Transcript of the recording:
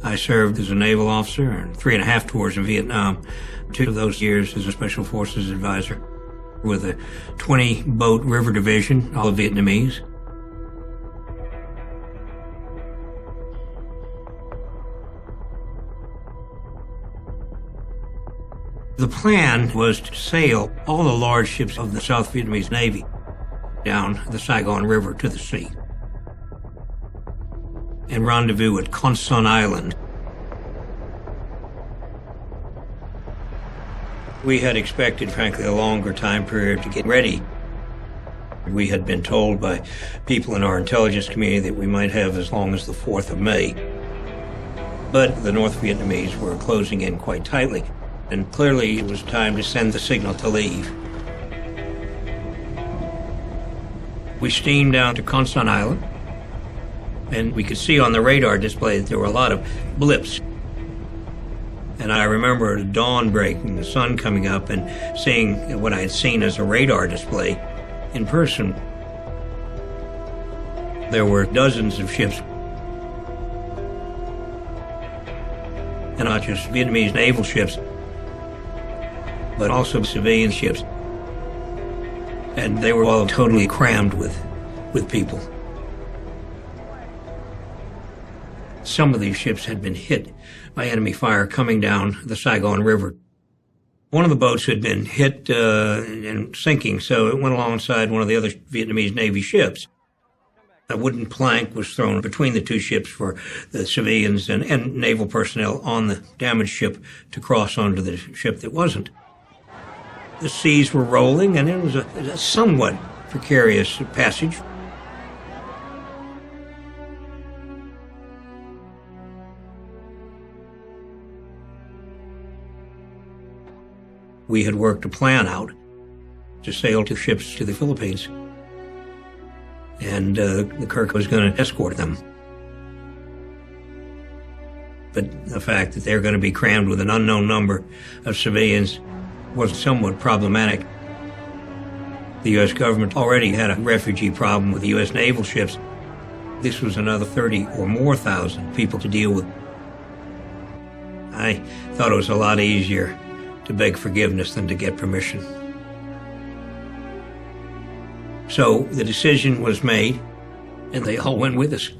I served as a naval officer and 3.5 tours in Vietnam, 2 of those years as a Special Forces advisor with a 20-boat river division, all Vietnamese. The plan was to sail all the large ships of the South Vietnamese Navy down the Saigon River to the sea and rendezvous at Côn Sơn Island. We had expected, frankly, a longer time period to get ready. We had been told by people in our intelligence community that we might have as long as the 4th of May. But the North Vietnamese were closing in quite tightly, and clearly it was time to send the signal to leave. We steamed down to Côn Sơn Island, and we could see on the radar display that there were a lot of blips. And I remember the dawn breaking, the sun coming up, and seeing what I had seen as a radar display in person. There were dozens of ships, and not just Vietnamese naval ships, but also civilian ships. And they were all totally crammed with people. Some of these ships had been hit by enemy fire coming down the Saigon River. One of the boats had been hit and sinking, so it went alongside one of the other Vietnamese Navy ships. A wooden plank was thrown between the 2 ships for the civilians and naval personnel on the damaged ship to cross onto the ship that wasn't. The seas were rolling, and it was a somewhat precarious passage. We had worked a plan out to sail 2 ships to the Philippines, and the QUqədC was going to escort them. But the fact that they're going to be crammed with an unknown number of civilians was somewhat problematic. The U.S. government already had a refugee problem with the U.S. naval ships. This was another 30 or more thousand people to deal with. I thought it was a lot easier to beg forgiveness than to get permission. So the decision was made, and they all went with us.